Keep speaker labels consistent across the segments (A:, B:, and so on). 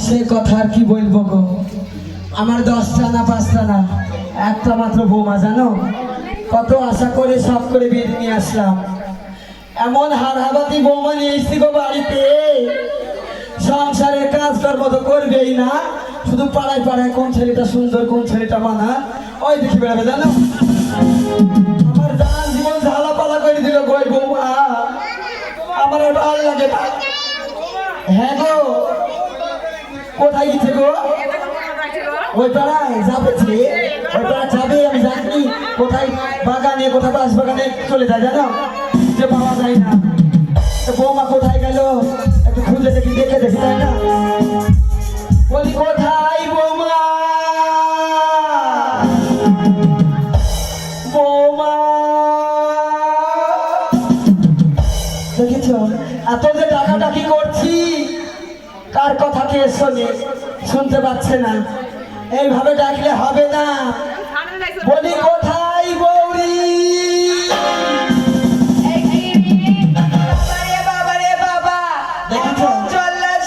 A: সে কথা আর কি বলবো গো। আমার 10টা না 5টা না, একটা মাত্র বৌমা জানো। কত আশা করে সব করে বিয়ে নিয়ে আসলাম, এমন হারহাবাতি বৌমা নিয়ে এসছি গো বাড়িতে। সংসারের কাজ কর্ম তো করবেই না, শুধু পাড়ায় পাড়ায় কোন ছেলেটা সুন্দর কোন ছেলেটা মানা ওই দেখি বেড়াবে জানো। আমার জান জীবন ঝালাপালা করে দিল গো ওই বৌমা, আমার আর ভালো লাগে না। হ্যাঁ গো, কোথায় গেছে গো? ওই পাড়ায় যাবে, ওই পাড়া যাবে, আমি জানি কোথায় বাগানে কোথায় বাস বাগানে চলে যায় জানো, যে পাওয়া যায় না। বৌমা কোথায় গেল একটু খুঁজে দেখি, দেখে দেখি তাই না। বলি কোথায় বৌমা, বৌমা দেখেছ এত যে ডাকাডাকি করছি, কার কথা কে শোনে, শুনতে পাচ্ছে না। এইভাবে ডাকলে হবে না। বলি কোথায় বৌরি,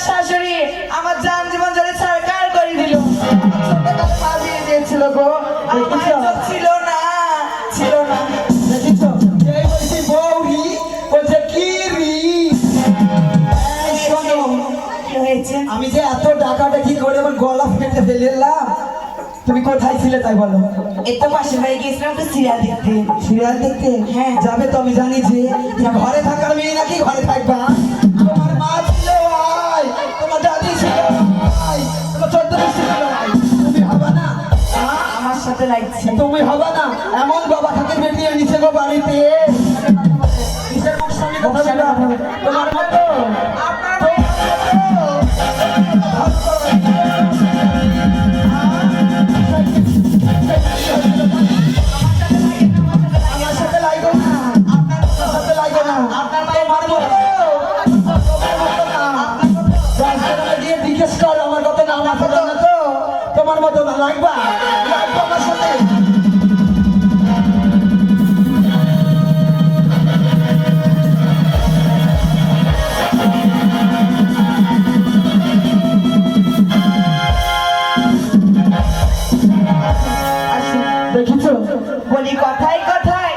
B: শাশুড়ি আমার জান জীবন ধরে সরকার করে দিল, পালিয়ে দিয়েছিল গো, ছিল না ছিল না।
A: দেখেছ এই বলছি বৌরি, বলছে কি রি। শোনো, আমি যে এত ডাকাডাকি করে আমার গলা ফেটে ফেললাম, তুমি কোথায় ছিলে তাই বলো।
B: এই তো পাশের বাড়ি গেছিলাম তো সিরিয়াল দেখতে।
A: সিরিয়াল দেখতে?
B: হ্যাঁ
A: যাবে তো, আমি জানি যে ঘরে থাকার মেয়ে নাকি ঘরে থাকবা। তোমার মা ছিল ভাই, তোমার দাদি ছিল ভাই, তোমার ছোট ছিল ভাই, তুমি হবা না?
B: আমার সাথে লাগছে।
A: তুমি হবা না? এমন বাবা ঠাকুর বেটি এনেছে গো বাড়িতে, কিসের মুখ সামনে কথা বলবে? তোমার মতো আমার সাথে লাগো না, আপনার সাথে লাগো না। আপনার মায়ের মতো গিয়ে জিজ্ঞেস করো আমার কত নাম আছে না, তো তোমার মতো না, লাগবা লাগবা আমার সাথে। দেখেছো
B: বলি কথায় কথায়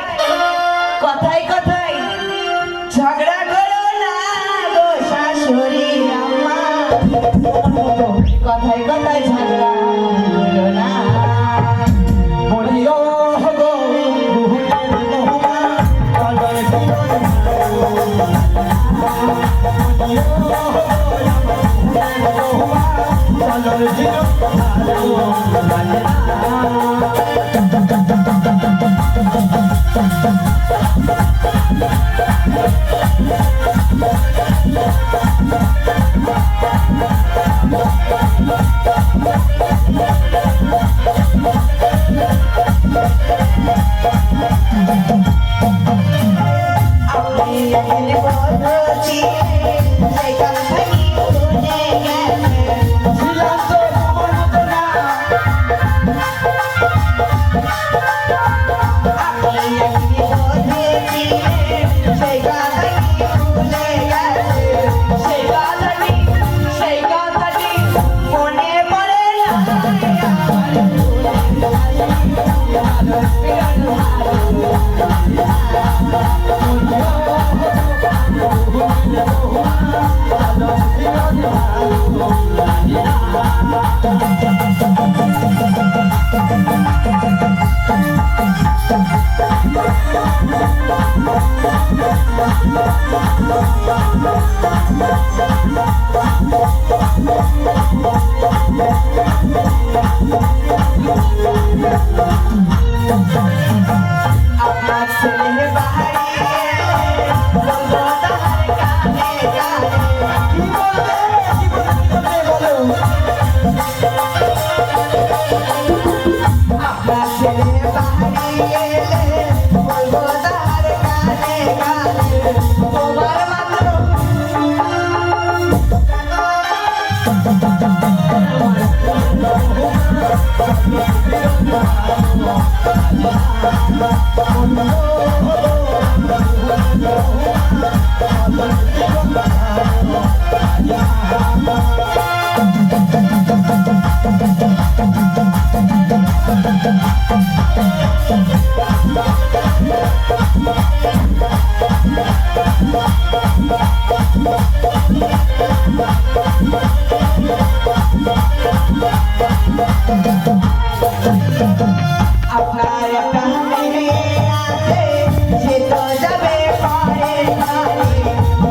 B: কথায় কথায় ঝগড়া করো না গো শাশুড়ি আমার, কথায় কথায় ঝগড়া করো না।
A: বলিও গো বহুতের বহুমা কালবার জীবন বলিও গো বহুতের বহুমা কালবার জীবন
B: Yeah. আপনার একটা মেয়ে আছে, সে তো যাবে পরের বাড়ি।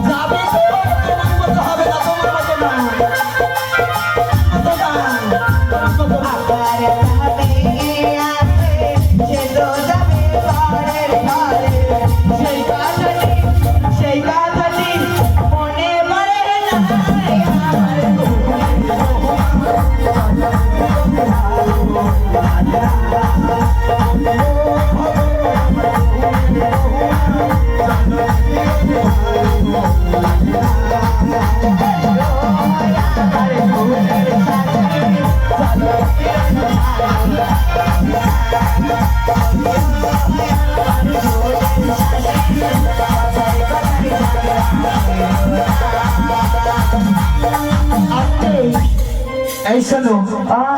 A: যাবে তো, তোমার মতো হবে না, তোমার মতো না। মতো না, তোমার মতো না।
B: আপনার একটা মেয়ে আছে, সে তো যাবে পরের ঘরে। সেই কথাটি মনে পড়ে না
A: এই শোনো,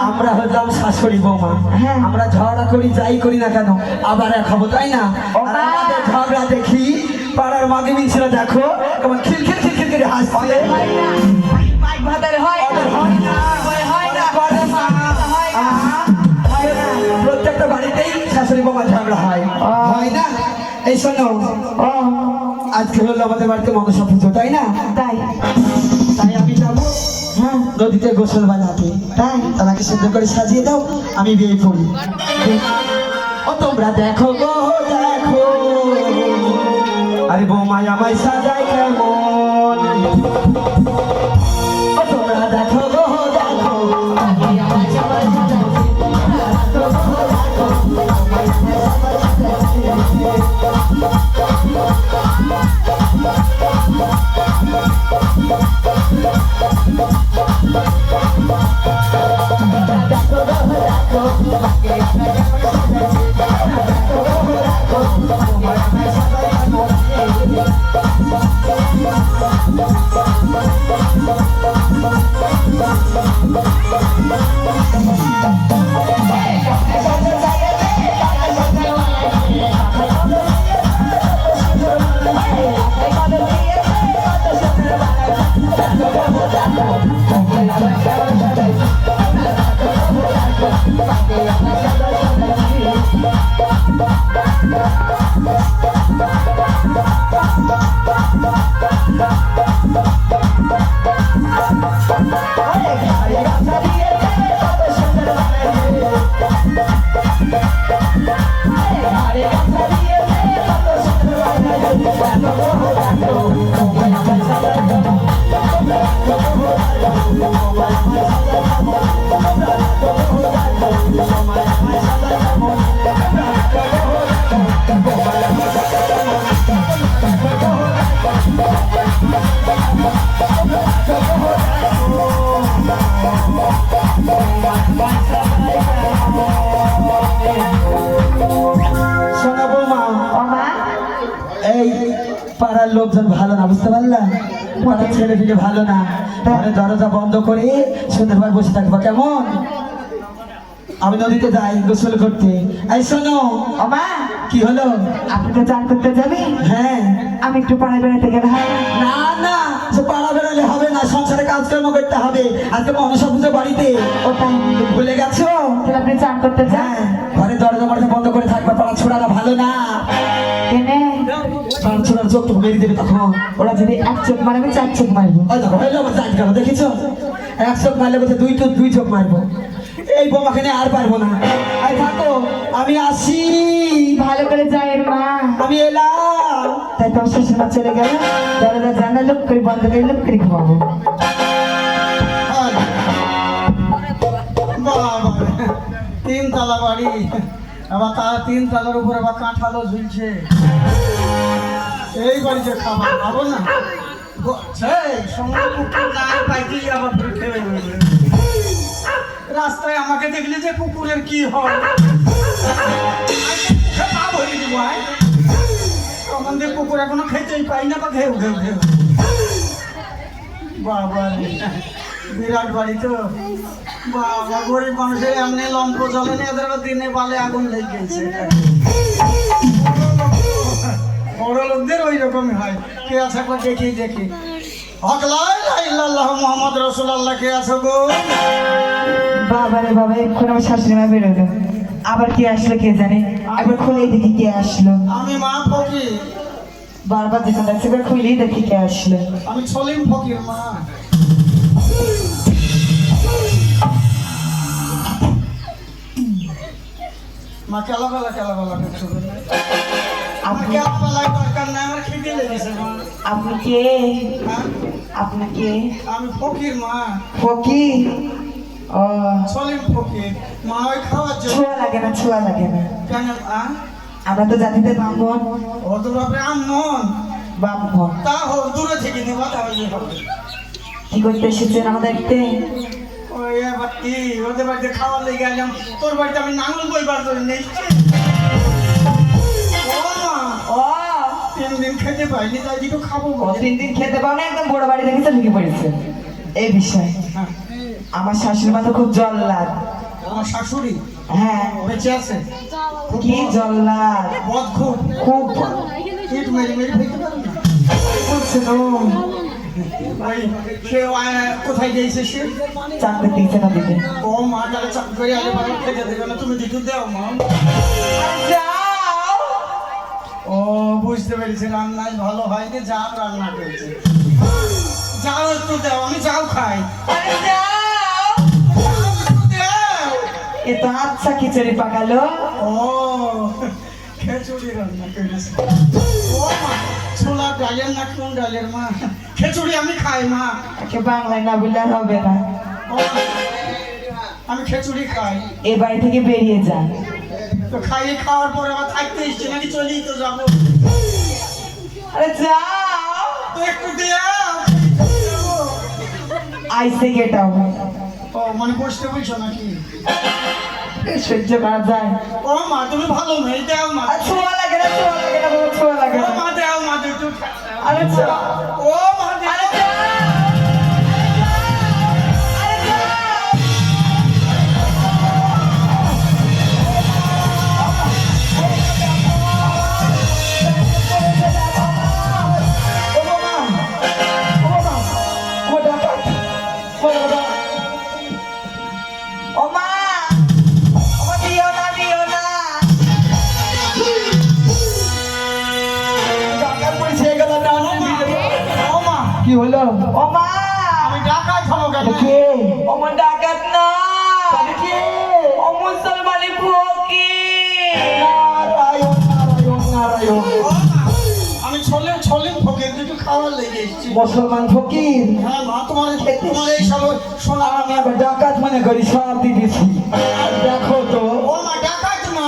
A: আমরা হলাম শাশুড়ি বৌমা।
B: হ্যাঁ।
A: আমরা ঝগড়া করি যাই করি না কেন আবার এক হবো, তাই না?
B: ও
A: আর
B: মা।
A: আমাদের ঝগড়া দেখি পাড়ার মাগে মিছিল দেখো এবং খিলখিল খিলখিল করে হাসছে।
B: হয় না, মাইক ভাতারে হয় না,
A: ওদের হয় না,
B: হয় না,
A: করে মা।
B: হয় না।
A: হয় না, প্রত্যেকটা বাড়িতেই শাশুড়ি বৌমা ঝগড়া হয়, হয় না? এই শোনো,
B: ও
A: আজকে হলো আমাদের বাড়িতে মনসা পুজো, তাই না?
B: তাই
A: তাই আমি যাবো নদীতে গোসল বানাতে। তাই তাকে সুন্দর করে সাজিয়ে দাও, আমি বিয়ে করি। ও তোমরা দেখো গো দেখো, আরে বৌমাই আমায় সাজাই কেমন। ও তোমরা দেখো গো দেখো, শোনো বৌমা,
B: ও মা,
A: এই পাড়ার লোকজন ভালো না, বুঝতে পারলাম? পাড়ার ছেলে দিকে ভালো না। ঘরে দরজা বন্ধ করে সুন্দরভাবে বসে থাকবা, কেমন? আমি নদীতে যাই গোসল করতে। এই শোনো,
B: ও মা,
A: কি হলো?
B: আপনি তো চান করতে যাবে,
A: হ্যাঁ।
B: আমি একটু পাড়ায় বেড়াতে গেলে হয় না?
A: না না, সে পাড়া বেড়ালে হবে না, সংসারে কাজকর্ম করতে হবে। আজকে মনসা পুজো বাড়িতে,
B: ওটাই,
A: ভুলে গেছো?
B: তাহলে আপনি চান করতে যান।
A: হ্যাঁ, ঘরে দরজা মরজা বন্ধ করে থাকবা, পাড়া ছোড়ারা ভালো না।
B: কেনে
A: পাড়া ছোড়ার চোখ তো মেরে দেবে তখন।
B: ওরা যদি এক চোখ মারে আমি 4 চোখ মারবো।
A: ওই দেখো, হইলো আমার চাট গেল, দেখেছো? এক চোখ মারলে বলছে দুই চোখ মারবো। এই বোমাকে নিয়ে আর পারবো না। আই থাকো, আমি আসি,
B: ভালো করে যায় মা।
A: আমি এলাম।
B: তাই তোমার শ্বশুর মা চলে গেল, দরজা জানলা লোক করে বন্ধ করে লোক করে ঘুমাবো।
C: তিন তলা বাড়ি, আবার তার 3 তলার উপরে আবার কাঁঠালও ঝুলছে। এই বাড়িতে খাবার পাবো না, সঙ্গে কুকুর নাই পাইতেই আবার খেয়ে বেরোবে। রাস্তায় আমাকে দেখলে যে কুকুরের কি হয়, পা ভরিয়ে দিব। আমাদের কুকুর এখনো খেতেই পাই না, বা ঘেউ ঘেউ ঘেউ। বাবা রে, বিরাট বাড়ি তো। বাবা, গরিব মানুষের এমনি লম্প জ্বলে না, এদের আবার দিনে বালে আগুন লেগে গেছে। বড় লোকদের ওই রকমই হয়। কে আছে একবার দেখি দেখি। হক লা ইলাহা ইল্লাল্লাহ মুহাম্মদ রাসূলুল্লাহ, কে আছো গো?
B: বাবা রে বাবা, এখন আমার শাশুড়ি মা বেরোলো, আবার কে আসলো কে জানে। একবার খুলেই দেখি কে আসলো।
C: আমি মা ফকির,
B: বারবার যখন দেখছি একবার খুলেই দেখি কে আসলো।
C: আমি সলিম ফকির মা। মা কেলাবেলা করছো গো? আমার কেলাবেলায় দরকার নাই, আমার খিদে লেগেছে মা।
B: আপনি কে?
C: হ্যাঁ?
B: আপনি কে?
C: আমি ফকির মা,
B: ফকির? ও,
C: সলিম ফকির মা। ওই খাওয়ার জন্য
B: ছোঁয়া লাগে না, ছোঁয়া লাগে না।
C: কেন?
B: আমরা তো জাতিতে ব্রাহ্মণ।
C: ও তো বাপরে আম্মন,
B: ব্রাহ্মণ
C: তা হোক দূরে থেকে নেবা তাহলে হবে।
B: কি করতে এসেছেন আমাদের দেখতে?
C: ওই এবার কি ওদের বাড়িতে খাওয়ার লেগে গেলাম, তোর বাড়িতে আমি নাঙল বইবার জন্য নিচ্ছি। ও মা,
B: ও
C: 3 দিন খেতে পাইনি, তাই একটু খাবো
B: ও
C: বলে।
B: 3 দিন খেতে পাও না, একদম বড় বাড়ি দেখেছে ঢুকে পড়েছে এই বিষয়।
C: হ্যাঁ,
B: আমার শাশুড়ি মা তো খুব জল্লাদ।
C: আমার শাশুড়ি
B: হ্যাঁ,
C: বেঁচে আছে?
B: কি জল্লাদ,
C: বদ খুব
B: খুব
C: ইট মেরে মেরে ফেলতে পারে না।
B: বলছে তো
C: ওই সে কোথায় গিয়েছে সে?
B: চাকরি দিয়েছে না দিতে।
C: ও মা, তাহলে চাপ করে আগে ভালো খেতে দেবে না, তুমি দিতে দাও মা।
B: যাও,
C: ও বুঝতে পেরেছি, রান্নায় ভালো হয়নি, যাও রান্না করেছে। যাও একটু দাও, আমি যাও খাই।
B: আরে যাও।
C: যাও একটু দাও।
B: এ তো আচ্ছা খিচুড়ি পাকালো।
C: ও খিচুড়ি রান্না করেছে। ও মা, ছোলা ডালের না কোন ডালের মা? খিচুড়ি আমি খাই মা।
B: একে বাংলায় না বললে আর হবে না।
C: ও মা, আমি খিচুড়ি খাই।
B: এ বাড়ি থেকে বেরিয়ে যান।
C: তো খাইয়ে খাওয়ার পরে আবার থাকতে এসছি নাকি, চলেই তো যাবো।
B: আরে যাও,
C: তো একটু দাও।
B: আইসে গেটাও।
C: ও মানে বসতে বলছো নাকি?
B: সহ্য করা যায়।
C: ও মা, তুমি ভালো মেয়ে, দাও মা।
B: আর ছোঁয়া লাগে না, ছোঁয়া লাগে না, বাবা, ছোঁয়া লাগে
C: ও
B: না।
C: মা দাও, মা একটু।
B: আরে যাও,
C: ও মা দাও।
B: আরে যাও, আরে যাও। ও বাবা, ও বাবা, ও ডাকাত, ও বাবা। ও মা, ও মা, দিও না, দিও না।
A: ডাকাত পয়সা গেল না।
C: ও মা,
A: কি হলো?
B: ও মা,
C: আমি ডাকাত হবো কেন?
A: কে?
B: ও মা ডাকাত না,
A: তাহলে কে?
B: ও মুসলমানি ফকির।
A: নারায়ণ নারায়ণ নারায়ণ।
C: ও মা, আমি ছলেন ফকির, কিছু খাওয়ার লেগে এসেছি।
A: মুসলমান ফকির।
C: হ্যাঁ মা, তোমার এই সব শোনা।
A: আমি আবার ডাকাত মনে করি, সব দিয়েছি। দেখো তো।
C: ও মা, ডাকাত মা,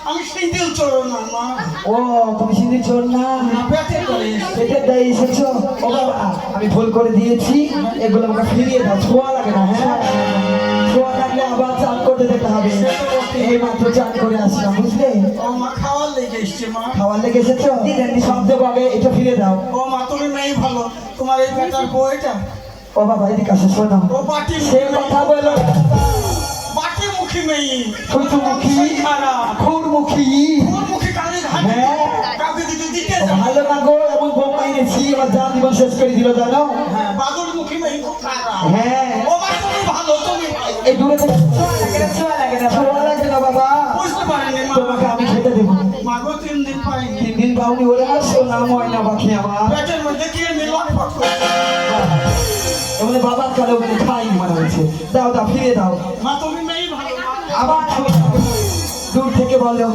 C: আমি সিঁদুর চোর না মা।
A: ও তুমি সিঁদুর চোর না?
C: না, পেটে করে এসেছি।
A: পেটে দেয় এসেছো? ও বাবা, আমি ভুল করে দিয়েছি, এগুলো আমাকে ফিরিয়ে দাও। ছোঁয়া লাগে না? হ্যাঁ, ছোঁয়া লাগলে আবার চান করতে যেতে হবে। এই মাত্র চান করে আসলাম, বুঝলে?
C: ও মা, খাওয়ার লেগে এসছি মা।
A: খাবার লেগে এসেছো? সব দেবো, আগে এটা ফিরে দাও।
C: ও মা, তুমি মেয়ে ভালো, তোমার এই পেটার বইটা।
A: ও বাবা, এদিকে আসো, শোনো।
C: ও বাটি
A: সে কথা বলো।
C: বাটি মুখী মেয়ে,
A: শ্বশুরমুখী,
C: খারাপ।
A: খুরমুখী।
C: ওর মুখে কানে ঘাট
A: হ্যাঁ।
C: কাউকে দিতে
A: ও ভালো না গো, এমন বউ এনেছি, আমার জান জীবন শেষ করে দিল, জানো?
C: হ্যাঁ, বাদুর মুখী মেয়ে খুব খারাপ।
A: হ্যাঁ,
C: ও মা, তুমি ভালো, তুমি ভালো।
A: এই দূরে থেকে
B: ছোঁয়া লাগে না, ছোঁয়া লাগে না।
A: ছোঁয়া লাগে না বাবা।
C: বুঝতে পারিনি মা।
A: তোমাকে আমি খেতে দেবো।
C: মাগো 3 দিন পাইনি।
A: 3 দিন পাওনি, ওরে আমার সোনা ময়না পাখি আমার।
C: পেটের মধ্যে কি নিলটপট করছে।
A: এমনি বাবার কালে ওখানে খাইনি মনে হয়েছে। দাও দাও, ফিরে দাও।
C: মা, তুমি মেয়ে ভালো মা।
A: আবার দূর থেকে বলো,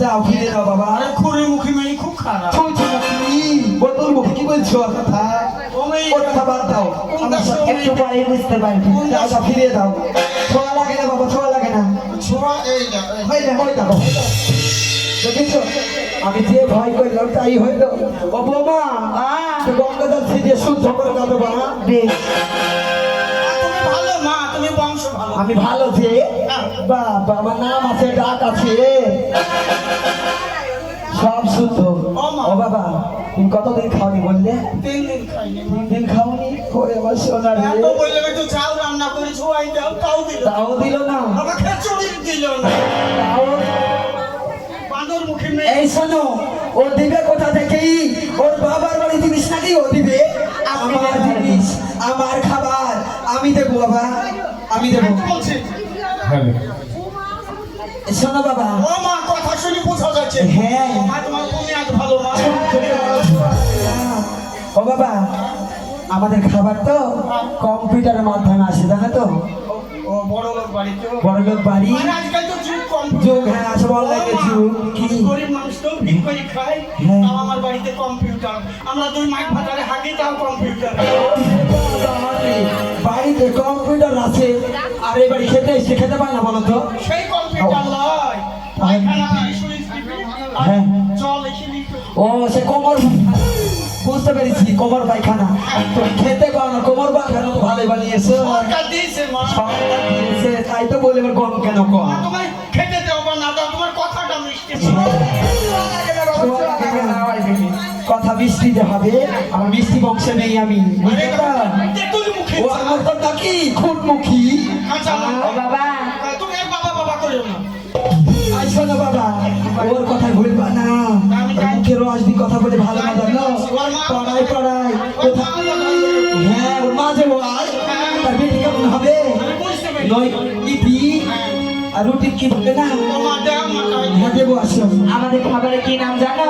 A: দাও ফিরে দাও বাবা।
C: আরে খুঁড়ি মুখী মেয়ে খুব খারাপ।
A: মুখী, বোতল মুখী, কি বলছো আর কথা?
C: ও মেয়ে
A: ওর কথা বাদ দাও। আমার সাথে
B: একটু পরেই বুঝতে পারবি।
A: দাও দাও, ফিরে দাও। ছোঁয়া লাগে না বাবা, ছোঁয়া লাগে না।
C: ছোঁয়া এই না, এই।
A: হয় না, হয় দেখো, দেখেছো? আমি যে ভয় করলাম তাই হইল। ও বৌমা, গঙ্গাধর থেকে শুদ্ধ করে দাও বাবা।
B: বেশ,
C: তুমি ভালো মা, তুমি বংশ ভালো।
A: আমি ভালো যে, বাবা আমার নাম আছে, ডাক আছে, সব শুদ্ধ।
C: ও মা।
A: ও বাবা, বাবা তুমি কতদিন খাওনি বললে?
C: 3 দিন খাইনি মা।
A: 3 দিন খাওনি? ওরে আমার সোনা রে।
C: এত বললে একটু চাল রান্না করে ছোয়াই দাও, তাও দিল না।
A: তাও দিল না।
C: আমাকে খিচুড়ি দিল না।
A: তাও
C: বাঁদর মুখে মেয়ে।
A: এই শোনো, ও দিবে কোথা থেকেই? ওর বাবার বাড়ি জিনিস নাকি ও দিবে? আমার জিনিস, আমার খাবার আমি দেবো বাবা, আমি দেবো।
C: বলছি
A: এই শোনো বাবা।
C: ও মা, কথা শুনে বোঝা যাচ্ছে।
A: হ্যাঁ।
C: মা তোমার তুমি আজ ভালো মা।
A: ও বাবা, আমাদের খাবার তো কম্পিউটারের মাধ্যমে আসে, জানো তো?
C: ও বড় লোক বাড়ি তো।
A: বড় লোক বাড়ি।
C: মানে আজকাল তো যুগ কম।
A: যুগ, হ্যাঁ, আছে অনলাইনে যুগ। কি
C: গরিব মানুষ তো ভিক করে খায়।
A: হ্যাঁ।
C: তাও আমার বাড়িতে কম্পিউটার। আমরা 2 মাইক ভাতারে হাঁকি, তাও কম্পিউটার।
A: বাড়িতে কম্পিউটার আছে আর এই বাড়ি খেতে এসে খেতে পায় না বলো তো?
C: সেই কম্পিউটার লয়। পায়খানা সুইচ টিপে আর
A: হ্যাঁ।
C: জল এসে নিত।
A: ও সে কোমর পায়খানা। বুঝতে পেরেছি, কোমর পায়খানা। তুমি খেতে পাও না, কোমর পায়খানা তো ভালোই বানিয়েছো।
C: সরকার দিয়েছে মা।
A: সরকার দিয়েছে, তাই তো বলে এবার কম কেন কম?
C: মা, তোমায় খেতে দেও বা না দাও, তোমার কথাটা মিষ্টি।
A: কথা মিষ্টিতে হবে, আমার মিষ্টি বংশে নেই আমি, বুঝলে তো?
C: তেঁতুল মুখে
A: ও আমার তো নাকি খুঁটমুখী।
C: কাঁচা লঙ্কা।
B: ও বাবা
C: তুমি আর বাবা বাবা করিও না।
A: আই শোনো বাবা, ওর কথা ভুলবা না। মুখে রস দিয়ে কথা বলে ভালো না, জানো? পড়াই পড়াই কোথা- হ্যাঁ, ওর মাঝে বল। তার বেটি কেমন হবে?
C: আমি বুঝতে পারি।
A: নয় ইপি আর রুটি কি বলে না?
C: ও মা, দেও মা, খাই।
A: হ্যাঁ দেবো, আসো।
B: আমাদের খাবারের কি নাম জানো?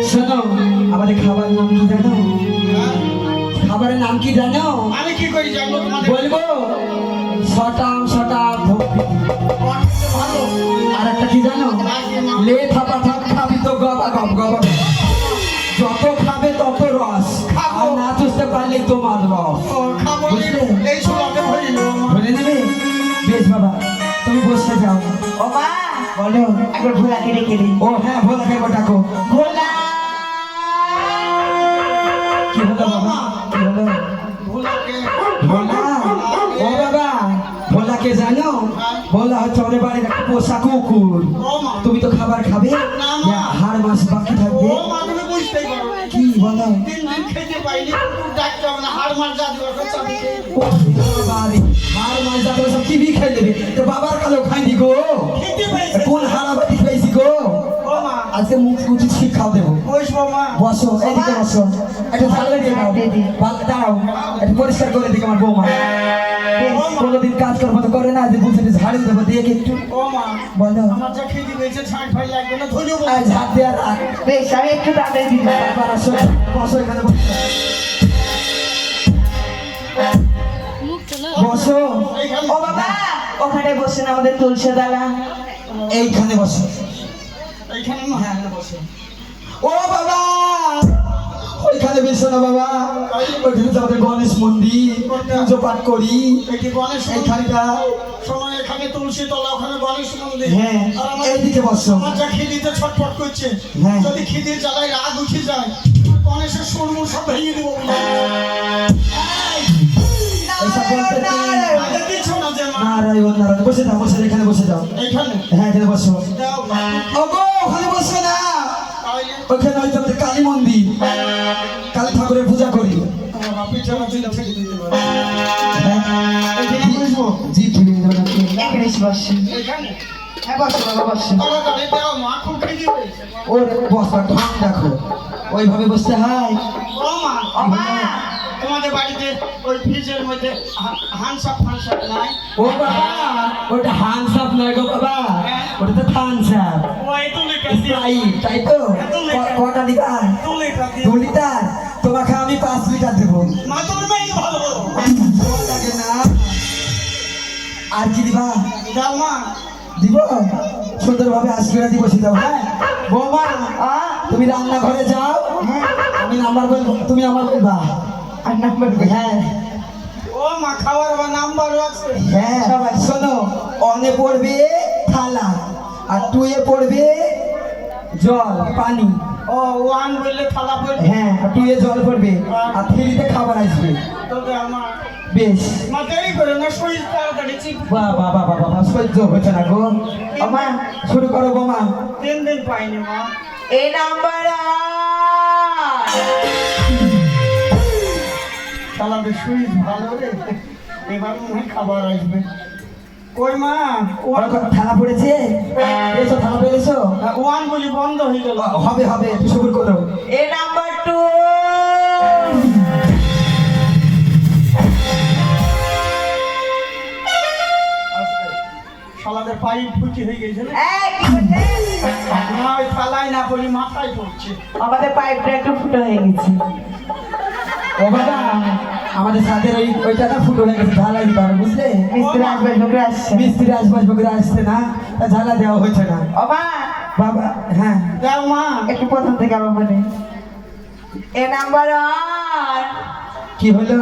A: শোনো, আমাদের খাবার নাম কি জানো?
C: হ্যাঁ?
A: খাবারের নাম কি জানো?
C: আমি কি করি জানবো তোমাদের?
A: বলবো, শটাম শটাম ধোপি।
C: ভালো।
A: আর একটা কি জানো? লে থাপা থাপ খাবি তো গবা গব গবা গব। যত খাবে তত রস, আর না চুষতে পারলে তোমার রস।
C: ও, খাবো এই-
A: বুঝলে?
C: এই ছোলাকে ধরিল মা।
A: বলে নেবে? বেশ বাবা, তুমি বসে যাও।
B: ও মা,
A: বলো।
B: একবার ভোলাকে রেখে দিই।
A: ও হ্যাঁ, ভোলাকে একবার ডাকো।
B: ভোলা
A: কি হলো বাবা? কি হলো?
C: ভোলাকে।
A: ভোলা? ও বাবা, ভোলাকে জানো? ভোলা হচ্ছে আমাদের বাড়ির একটা পোষা কুকুর।
C: ও মা।
A: তুমি তো খাবার খাবে,
C: না, মা।
A: হাড় মাস বাকি থাকবে।
C: ও মা, তুমি বুঝতেই পারো।
A: কি বলো?
C: 3 দিন খেতে পাইনি, কুকুর ডাকতে হবে না, হাড় মার যা দিবে, সব চাবি খেয়ে নিবে।
A: বাবারে, হাড় মাস যাতে সব টিভি খাই দেবে। তো বাবার কালো খাইনি গো।
C: খেতে পেয়েছে।
A: কোন হারাবাতি খাইছি গো?
C: ও মা,
A: আজকে মুখ উচিত শিক্ষাও দেবো।
C: বসবো মা।
A: বসো, এদিকে বসো। একটু ঝাড়ু দিয়ে দাও। দাঁড়াও, একটু পরিষ্কার করে দিকে আমার বৌমা। কোনোদিন কাজ করবো তো করে না, যে বলছে যে ঝাড়ু দেবো, দিয়ে কি একটু
C: ও মা,
A: বলো।
C: আমার যা খেতে পেয়েছে, ছাঁট ফাই লাগবে না, ধরিও বলো।
A: আর ঝাড় দেওয়ার আগ।
B: বেশ, আমি একটু তাড়াতাড়ি দিই।
A: বাবার আসো, বসো এখানে বসো। বসো,
C: এইখানে।
B: ও বাবা, ওখানে বসেন আমাদের তুলসী দালা।
A: এইখানে বসো।
C: এইখানে মা। হ্যাঁ, বসো।
A: ও বাবা, ওইখানে বেশো না বাবা। ওইখানে তো আমাদের গণেশ মন্দির, পুজো পাঠ করি
C: এটি গণেশ মন্দির।
A: এইখানটা।
C: শোনো, এখানে তুলসী তলা, ওখানে গণেশ মন্দির।
A: হ্যাঁ,
C: আর আমার-
A: এইদিকে বসো।
C: আমার যা খিদিতে ছটফট করছে।
A: হ্যাঁ।
C: যদি খিদির জ্বালায় রাত উঠে যায়, গণেশের সুরমুর সব ভেঙে দেবো।
A: এইসব বলতে কি?
C: আগে কিছু না যে মা।
A: নারায়ণ নারায়ণ, বসে যাও, বসে যাও, এখানে বসে যাও।
C: এইখানে
A: হ্যাঁ, এখানে বসো।
C: দাও মা।
A: ওগো, ওখানে বসো না।
C: তাহলে
A: ওখানে হয়তো আমাদের কালী মন্দির, কালী ঠাকুরের পূজা করি।
C: আমার পিছনে তুলে ঠেকে দিতে পারো।
A: এখানে বসবো? জি, ঠিক আছে।
B: এখানে এসে বসেন।
C: এইখানে
B: হ্যাঁ, বসো বাবা, বসো।
C: তাড়াতাড়ি দাও মা, খুব খিদে পেয়েছে।
A: ওর বসবার ঢং দেখো, ওইভাবে বসতে হয়।
C: ও মা,
B: ও মা,
C: তোমাদের বাড়িতে ওই ফ্রিজের মধ্যে হানসাপ ফানসাপ নাই?
A: ও বাবা, ওটা হানসাপ নয় গো বাবা, ওটা তো থানসাপ।
C: ও একটু লেখা দিয়ে।
A: তাই তো? কটা লিটার?
C: একটু লেখা দিয়ে।
A: 2 লিটার? তোমাকে আমি 5 লিটার দেবো।
C: মা, তোর মেয়ে ভালো।
A: তোমার লাগে না? আর কি দিবা?
C: দাও মা।
A: দিব? সুন্দরভাবে আশীর্বাদ দিয়ে বসে দাও। হ্যাঁ বৌমা, তুমি রান্নাঘরে যাও, আমি নাম্বার বলবো, তুমি আমার বলবা।
B: আর নাম্বার
A: হ্যাঁ
C: ও মা, খাওয়ার বা নাম্বারও আছে?
A: হ্যাঁ, সবাই শোনো, অনে পড়বে থালা, আর 2 এ পড়বে জল পানি।
C: ও, 1 বললে থালা পড়বে।
A: হ্যাঁ, আর 2 এ জল পড়বে, আর 3 তে খাবার আসবে।
C: তবে আমার
A: বেশ।
C: মা, দেরি করে না, শরীর তাড়াতাড়ি চিপ।
A: বাহ বাহ বাহ বাহ বাহ, সহ্য হচ্ছে না গো।
B: ও মা,
A: শুরু করো বৌমা।
C: 3 দিন পাইনি মা।
B: এই নাম্বার
C: তাহলে সুইচ ভালো রে, এবার মনে হয় খাবার আসবে। কই মা,
A: থালা পড়েছে, এসো থালা পেয়েছো।
C: ওয়ান বলি বন্ধ হয়ে গেল।
A: হবে হবে, একটু সবুর করো।
B: এ নাম্বার 2
C: শালাদের পাইপ ফুটি হয়ে গেছে না?
B: কি বললে?
C: না ওই ফালাই না বলি মাথায় পড়ছে।
B: আমাদের পাইপটা একটু ফুটো হয়ে গেছে।
A: ও বাবা, আমাদের ছাদের ওইটা না ফুটো হয়ে গেছে, ঝালা দিতে হবে বুঝলে।
B: মিস্ত্রি আসবে, ঢুকে আসছে।
A: মিস্ত্রি আসবাসবকরা আসছে না, তা ঝালা দেওয়া হয়েছে না।
B: ও মা,
A: বাবা হ্যাঁ,
C: যাও মা।
B: একটু প্রথম থেকে আমার মনে। এ নাম্বার 1
A: কি হলো?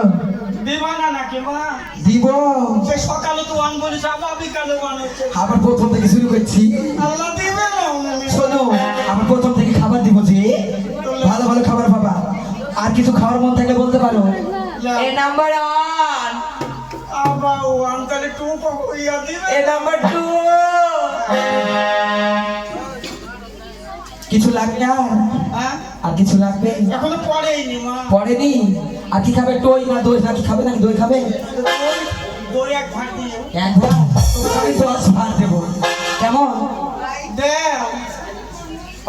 C: দিবা না নাকি মা?
A: দিব।
C: সে সকালে তো ওয়ান বলিস, আবার বিকালে ওয়ান হচ্ছে।
A: আবার প্রথম থেকে শুরু করছি।
C: আল্লাহ দিবে না।
A: শোনো, আবার প্রথম থেকে খাবার দিব যে, ভালো ভালো খাবার পাবা। আর কিছু খাওয়ার মন থাকলে বলতে পারো।
B: এ নাম্বার 1
C: আবার ওয়ান তাহলে টু ইয়া দিবে।
B: এ নাম্বার 2
A: কিছু লাগবে আর?
C: হ্যাঁ,
A: আর কিছু লাগবে?
C: এখনো পড়েইনি মা।
A: পড়েনি? আর কি খাবে? টই না দই নাকি খাবে, নাকি দই খাবে?
C: দই এক ভাগ দিও।
A: একবার আমি 10 ভার দেবো, কেমন?
C: দেও।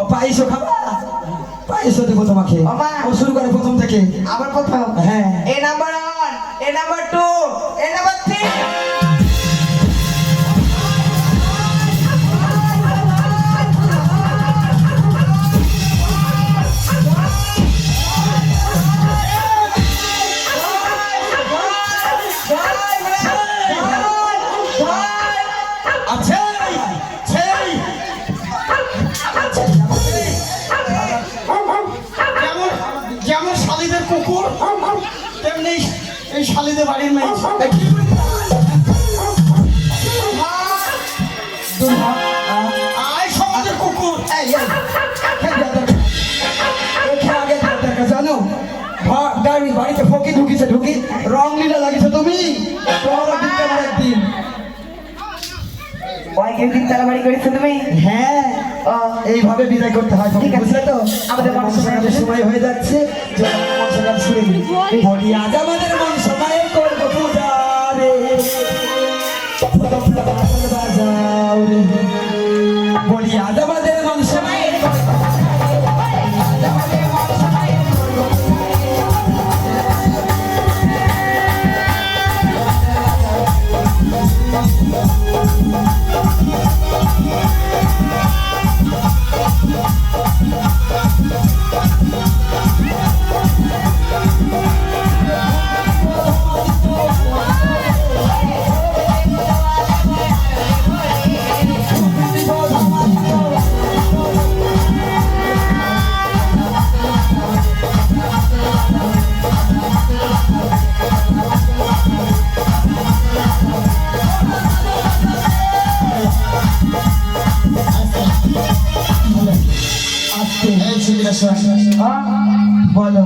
A: ও পায়েসও খাবা? পায়েসও দেবো তোমাকে।
B: বাবা।
A: ও শুরু করে প্রথম থেকে।
B: আবার প্রথম।
A: হ্যাঁ।
B: এ নাম্বার 1 এ নাম্বার 2 এ নাম্বার 3
A: আছে ছেই।
C: যেমন যেমন শালিদের কুকুর, তেমনি এই শালিদের বাড়ির মেয়ে। আয় সমাজের কুকুর।
A: জানো গাড়ি বাড়িতে ফকি ঢুকিছে, ঢুকি রং লীলা লাগিছে তুমি। তোমার একদিন
B: ওই কেউ দিন তাড়াবাড়ি করেছো তুমি?
A: হ্যাঁ,
B: ও,
A: এইভাবে বিদায় করতে হয়,
B: ঠিক আছে।
A: বুঝলে তো?
B: আমাদের
A: মনসাগানের সময় হয়ে যাচ্ছে, মনসাগান শুনে বলি আজ আমাদের মন সময় করবো পূজা রে, বাজাও রে। বলি আজ আমাদের মন সময় বলো।